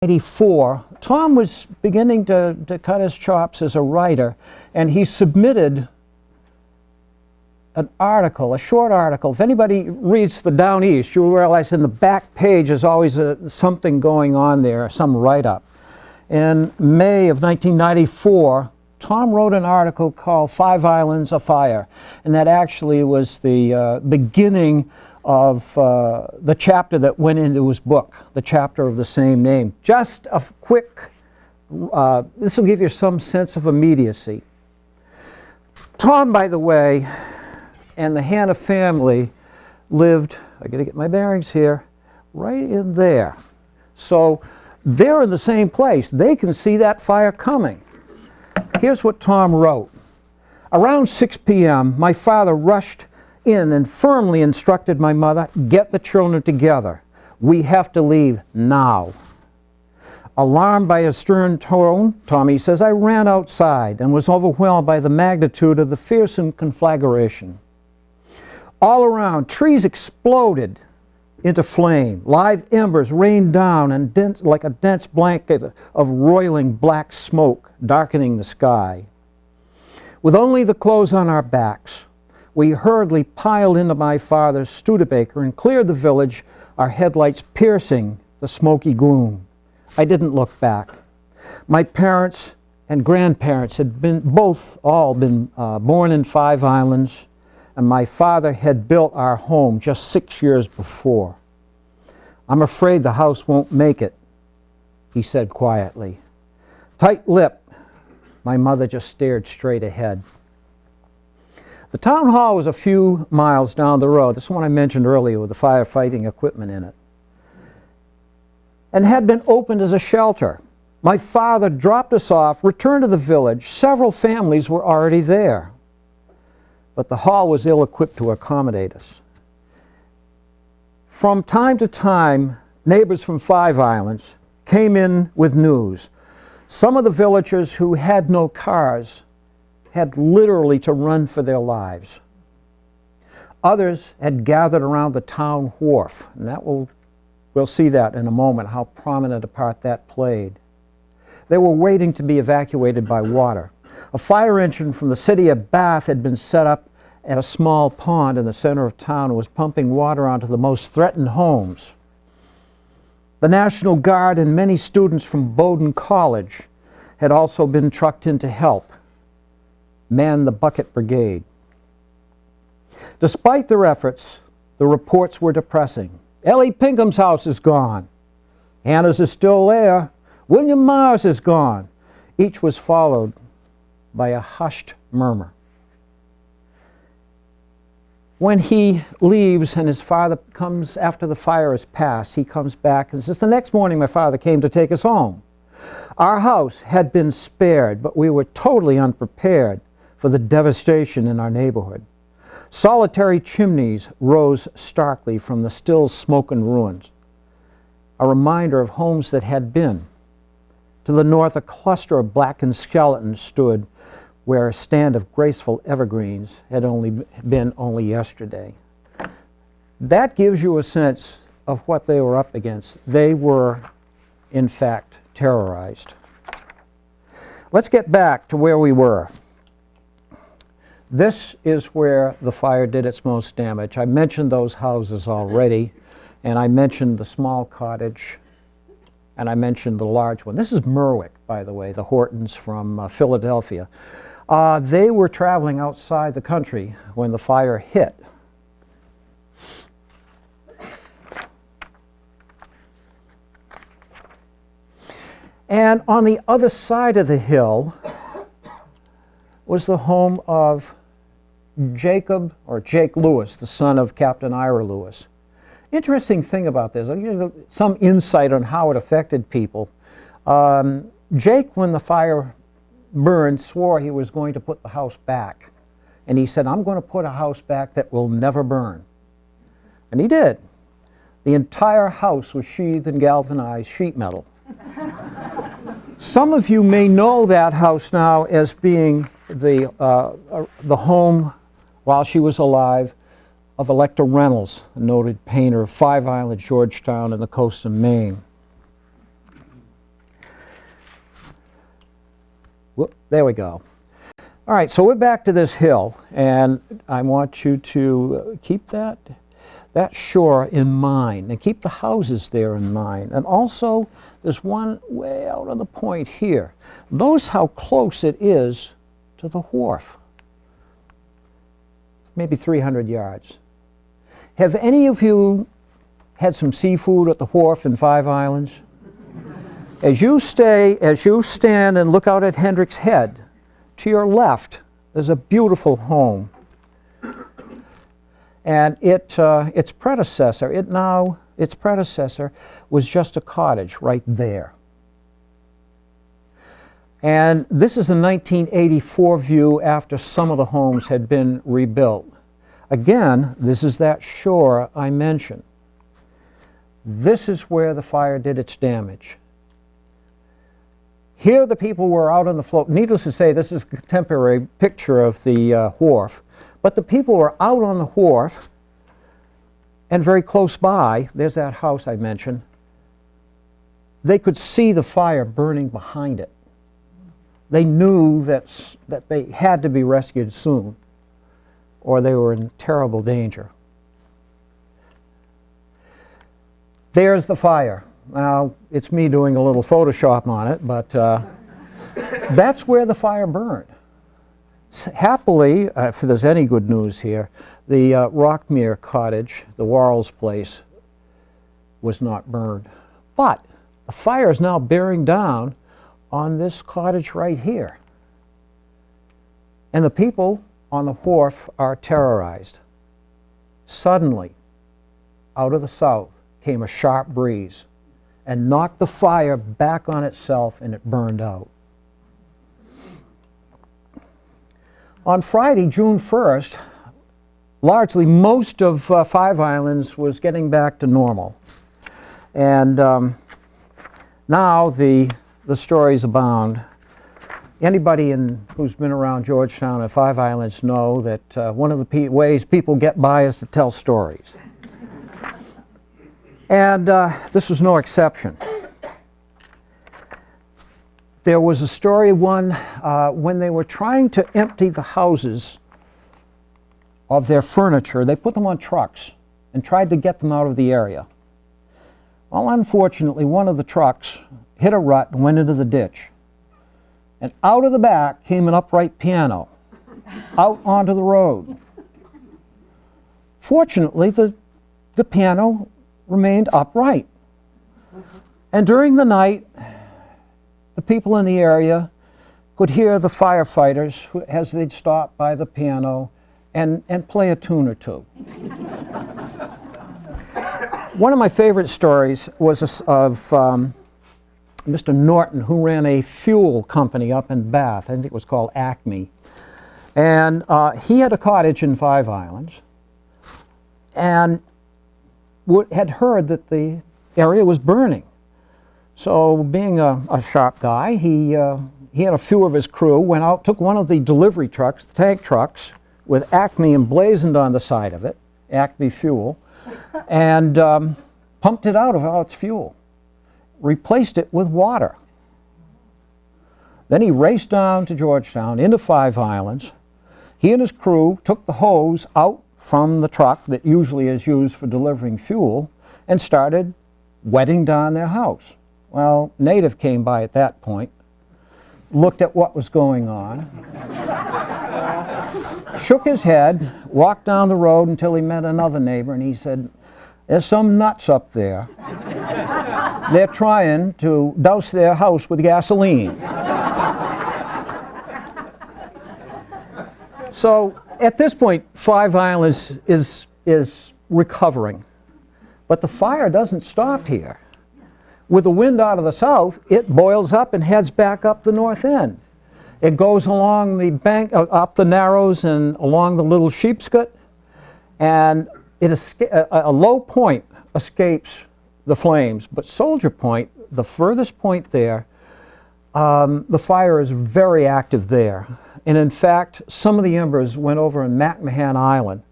1984, Tom was beginning to cut his chops as a writer, and he submitted an article, a short article. If anybody reads the Down East, you'll realize in the back page there's always something going on there, some write-up. In May of 1994, Tom wrote an article called 5 Islands Afire, and that actually was the beginning of the chapter that went into his book, the chapter of the same name. Just a quick, this will give you some sense of immediacy. Tom, by the way, and the Hanna family lived, I gotta get my bearings here, right in there. So they're in the same place. They can see that fire coming. Here's what Tom wrote. Around 6 p.m., my father rushed in and firmly instructed my mother, get the children together. We have to leave now. Alarmed by his stern tone, Tommy says, I ran outside and was overwhelmed by the magnitude of the fearsome conflagration. All around, trees exploded into flame. Live embers rained down and like a dense blanket of roiling black smoke darkening the sky. With only the clothes on our backs, we hurriedly piled into my father's Studebaker and cleared the village, our headlights piercing the smoky gloom. I didn't look back. My parents and grandparents had all been born in 5 Islands, and my father had built our home just 6 years before. I'm afraid the house won't make it, he said quietly. Tight-lipped, my mother just stared straight ahead. The town hall was a few miles down the road. This is one I mentioned earlier with the firefighting equipment in it, and had been opened as a shelter. My father dropped us off, returned to the village. Several families were already there, but the hall was ill-equipped to accommodate us. From time to time, neighbors from 5 Islands came in with news. Some of the villagers who had no cars had literally to run for their lives. Others had gathered around the town wharf, and we'll see that in a moment, how prominent a part that played. They were waiting to be evacuated by water. A fire engine from the city of Bath had been set up at a small pond in the center of town and was pumping water onto the most threatened homes. The National Guard and many students from Bowdoin College had also been trucked in to help man the bucket brigade. Despite their efforts, the reports were depressing. Ellie Pinkham's house is gone. Hannah's is still there. William Mars is gone. Each was followed by a hushed murmur. When he leaves and his father comes after the fire has passed, he comes back and says, the next morning my father came to take us home. Our house had been spared, but we were totally unprepared for the devastation in our neighborhood. Solitary chimneys rose starkly from the still smoking ruins, a reminder of homes that had been. To the north, a cluster of blackened skeletons stood where a stand of graceful evergreens had been only yesterday. That gives you a sense of what they were up against. They were, in fact, terrorized. Let's get back to where we were. This is where the fire did its most damage. I mentioned those houses already, and I mentioned the small cottage, and I mentioned the large one. This is Merwick, by the way, the Hortons from Philadelphia. They were traveling outside the country when the fire hit. And on the other side of the hill was the home of Jake Lewis, the son of Captain Ira Lewis. Interesting thing about this, I'll give you some insight on how it affected people. Jake, when the fire burned, swore he was going to put the house back. And he said, I'm going to put a house back that will never burn. And he did. The entire house was sheathed in galvanized sheet metal. Some of you may know that house now as being the home, while she was alive, of Electa Reynolds, a noted painter of 5 Islands, Georgetown, and the coast of Maine. Whoop, there we go. All right, so we're back to this hill, and I want you to keep that shore in mind, and keep the houses there in mind. And also, there's one way out on the point here. Notice how close it is to the wharf. Maybe 300 yards. Have any of you had some seafood at the wharf in Five Islands? As you stand and look out at Hendrick's Head, to your left, there's a beautiful home. And its predecessor was just a cottage right there. And this is a 1984 view after some of the homes had been rebuilt. Again, this is that shore I mentioned. This is where the fire did its damage. Here the people were out on the float. Needless to say, this is a contemporary picture of the wharf. But the people were out on the wharf, and very close by, there's that house I mentioned, they could see the fire burning behind it. They knew that they had to be rescued soon, or they were in terrible danger. There's the fire. Now, it's me doing a little Photoshop on it, but that's where the fire burned. Happily, if there's any good news here, the Rockmere cottage, the Warrells place, was not burned. But the fire is now bearing down on this cottage right here. And the people on the wharf are terrorized. Suddenly, out of the south came a sharp breeze and knocked the fire back on itself, and it burned out. On Friday, June 1st, largely most of Five Islands was getting back to normal. And now the stories abound. Anybody who's been around Georgetown and Five Islands know that one of the ways people get by is to tell stories. And this was no exception. There was a story when they were trying to empty the houses of their furniture, they put them on trucks and tried to get them out of the area. Well, unfortunately, one of the trucks hit a rut and went into the ditch. And out of the back came an upright piano, out onto the road. Fortunately, the piano remained upright. And during the night, the people in the area could hear the firefighters as they'd stop by the piano and play a tune or two. One of my favorite stories was of Mr. Norton, who ran a fuel company up in Bath. I think it was called Acme. And he had a cottage in Five Islands and had heard that the area was burning. So being a sharp guy, he had a few of his crew, went out, took one of the delivery trucks, the tank trucks, with Acme emblazoned on the side of it, Acme fuel, and pumped it out of all its fuel, replaced it with water. Then he raced down to Georgetown, into Five Islands. He and his crew took the hose out from the truck that usually is used for delivering fuel and started wetting down their house. Well, native came by at that point, looked at what was going on, shook his head, walked down the road until he met another neighbor, and he said, "There's some nuts up there. They're trying to douse their house with gasoline." So at this point, Five Islands is recovering. But the fire doesn't stop here. With the wind out of the south, it boils up and heads back up the north end. It goes along the bank, up the Narrows and along the Little Sheepscot, and a low point escapes the flames. But Soldier Point, the furthest point there, the fire is very active there. And in fact, some of the embers went over in McMahon Island.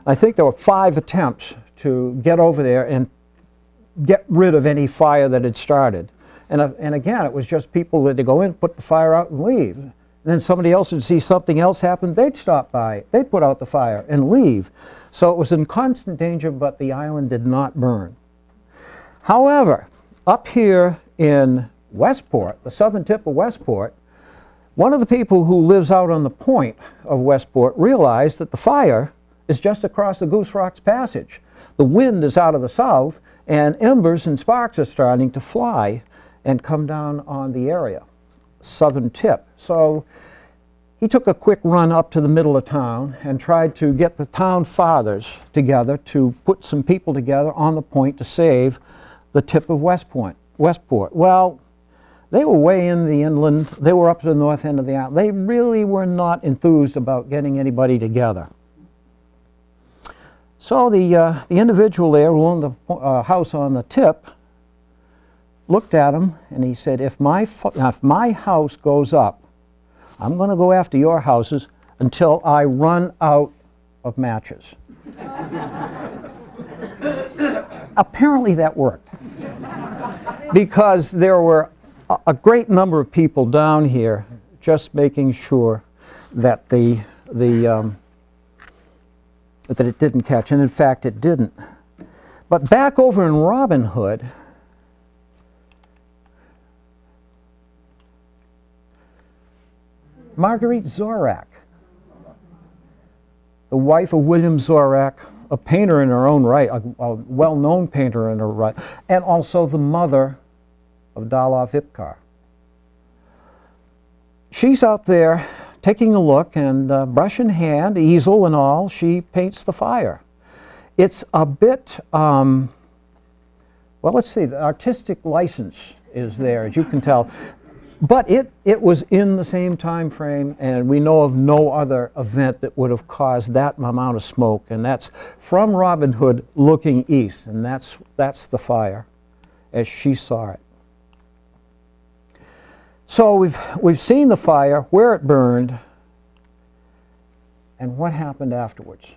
I think there were 5 attempts to get over there and get rid of any fire that had started. And again, it was just people that would go in, put the fire out, and leave. And then somebody else would see something else happen, they'd stop by, they'd put out the fire and leave. So it was in constant danger, but the island did not burn. However, up here in Westport, the southern tip of Westport, one of the people who lives out on the point of Westport realized that the fire is just across the Goose Rocks Passage. The wind is out of the south, and embers and sparks are starting to fly and come down on the area, southern tip. So he took a quick run up to the middle of town and tried to get the town fathers together to put some people together on the point to save the tip of Westport. Well, they were way in the inland. They were up to the north end of the island. They really were not enthused about getting anybody together. So the individual there who owned the house on the tip looked at him and he said, if my house goes up, I'm going to go after your houses until I run out of matches. Apparently that worked, because there were a great number of people down here just making sure that that it didn't catch, and in fact it didn't. But back over in Robin Hood, Marguerite Zorak, the wife of William Zorak, a painter in her own right, a well-known painter in her right, and also the mother of Dalof Ipcar. She's out there taking a look, and brush in hand, easel and all, she paints the fire. It's a bit, well, let's see, the artistic license is there, as you can tell. But it was in the same time frame, and we know of no other event that would have caused that amount of smoke, and that's from Robin Hood looking east, and that's the fire as she saw it. So we've seen the fire, where it burned, and what happened afterwards.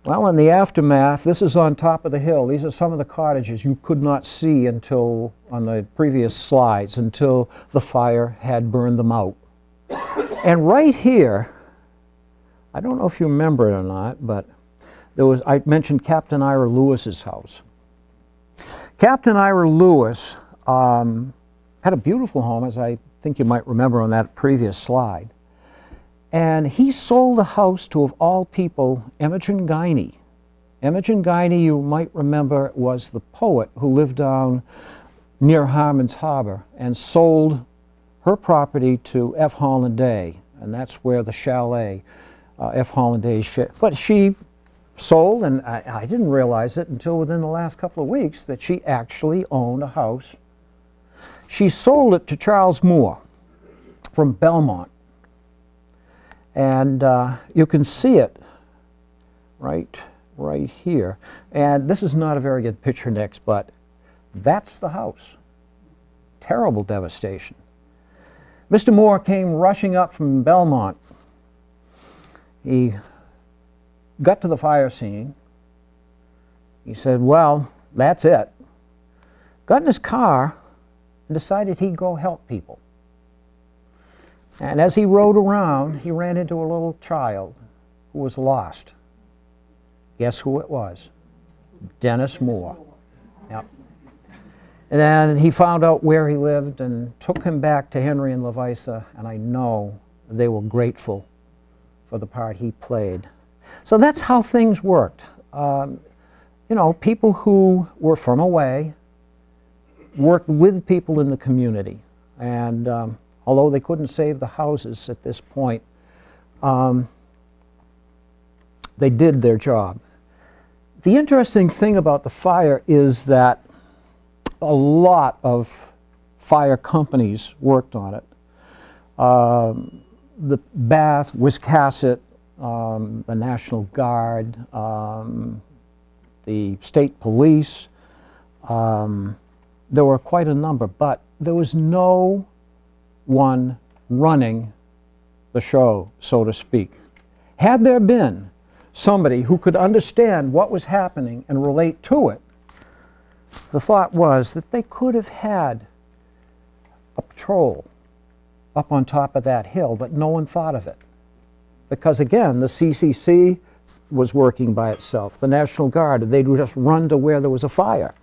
Well, in the aftermath, this is on top of the hill. These are some of the cottages you could not see until, on the previous slides, until the fire had burned them out. And right here, I don't know if you remember it or not, but I mentioned Captain Ira Lewis's house. Captain Ira Lewis had a beautiful home, as I think you might remember on that previous slide. And he sold the house to, of all people, Imogen Guiney. Imogen Guiney, you might remember, was the poet who lived down near Harmon's Harbor and sold her property to F. Hollanday, and that's where the chalet, F. Hollanday's chalet. But she sold, and I didn't realize it until within the last couple of weeks, that she actually owned a house. She sold it to Charles Moore from Belmont. And you can see it right here. And this is not a very good picture next, but that's the house. Terrible devastation. Mr. Moore came rushing up from Belmont. He got to the fire scene. He said, well, that's it. Got in his car and decided he'd go help people. And as he rode around, he ran into a little child who was lost. Guess who it was? Dennis Moore. Yep. And then he found out where he lived and took him back to Henry and Lavisa, and I know they were grateful for the part he played. So that's how things worked. You know, people who were from away worked with people in the community, and although they couldn't save the houses at this point, they did their job. The interesting thing about the fire is that a lot of fire companies worked on it. The Bath, Wiscasset, the National Guard, the state police, there were quite a number, but there was no one running the show, so to speak. Had there been somebody who could understand what was happening and relate to it, the thought was that they could have had a patrol up on top of that hill, but no one thought of it. Because again, the CCC was working by itself, the National Guard, they would just run to where there was a fire.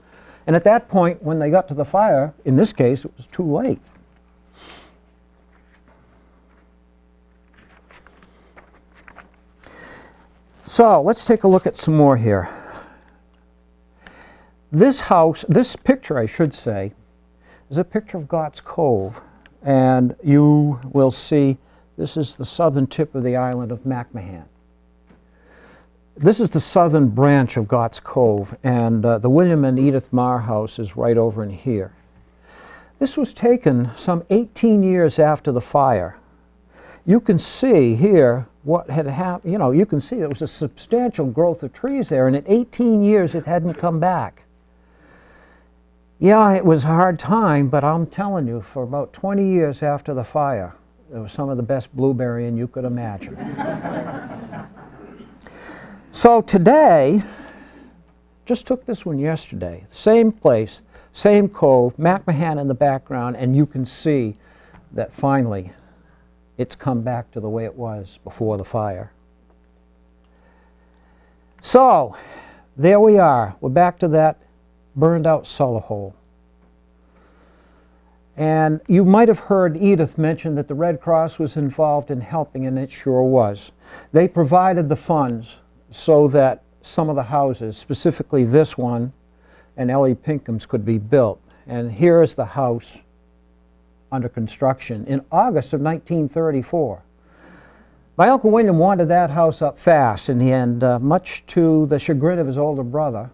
And at that point, when they got to the fire, in this case, it was too late. So let's take a look at some more here. This house, this picture I should say, is a picture of Gott's Cove. And you will see this is the southern tip of the island of McMahon. This is the southern branch of Gott's Cove, and the William and Edith Marr house is right over in here. This was taken some 18 years after the fire. You can see here what had happened. You know, you can see there was a substantial growth of trees there, and in 18 years it hadn't come back. Yeah, it was a hard time, but I'm telling you, for about 20 years after the fire, there was some of the best blueberrying you could imagine. So today, just took this one yesterday, same place, same cove, McMahon in the background, and you can see that finally it's come back to the way it was before the fire. So, there we are. We're back to that burned out cellar hole. And you might have heard Edith mention that the Red Cross was involved in helping, and it sure was. They provided the funds so that some of the houses, specifically this one and Ellie Pinkham's, could be built. And here is the house under construction in August of 1934. My Uncle William wanted that house up fast, and much to the chagrin of his older brother,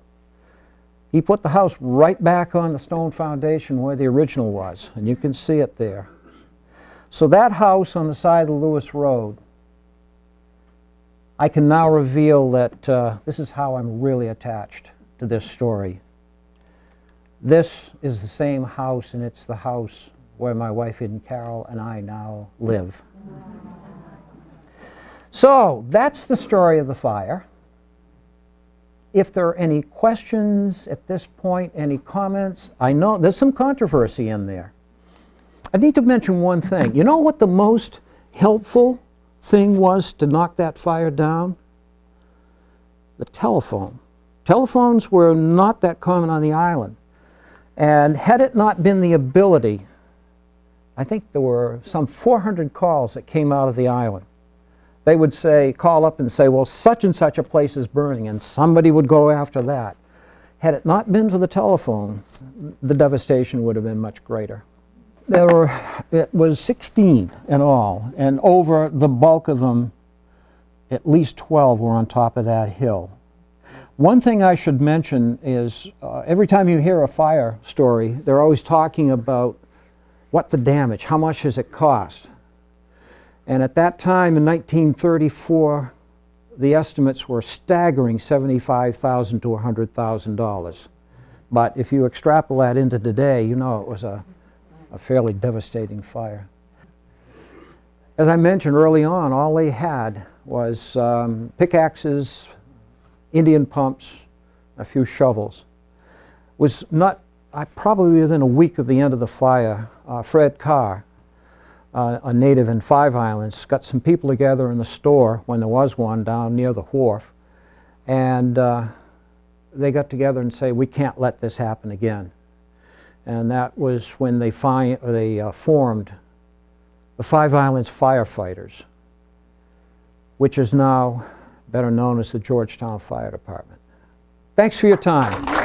he put the house right back on the stone foundation where the original was, and you can see it there. So that house on the side of the Lewis Road, I can now reveal that this is how I'm really attached to this story. This is the same house, and it's the house where my wife and Carol and I now live. So that's the story of the fire. If there are any questions at this point, any comments, I know there's some controversy in there. I need to mention one thing. You know what the most helpful thing was to knock that fire down? The telephone. Telephones were not that common on the island. And had it not been the ability, I think there were some 400 calls that came out of the island. They would say, call up and say, well, such and such a place is burning, and somebody would go after that. Had it not been for the telephone, the devastation would have been much greater. It was 16 in all, and over the bulk of them, at least 12 were on top of that hill. One thing I should mention is every time you hear a fire story, they're always talking about what the damage, how much does it cost? And at that time in 1934, the estimates were staggering $75,000 to $100,000. But if you extrapolate into today, you know it was a fairly devastating fire. As I mentioned early on, all they had was pickaxes, Indian pumps, a few shovels. Was not, probably within a week of the end of the fire, Fred Carr, a native in Five Islands, got some people together in the store, when there was one, down near the wharf, and they got together and say, we can't let this happen again. And that was when they formed the Five Islands Firefighters, which is now better known as the Georgetown Fire Department. Thanks for your time.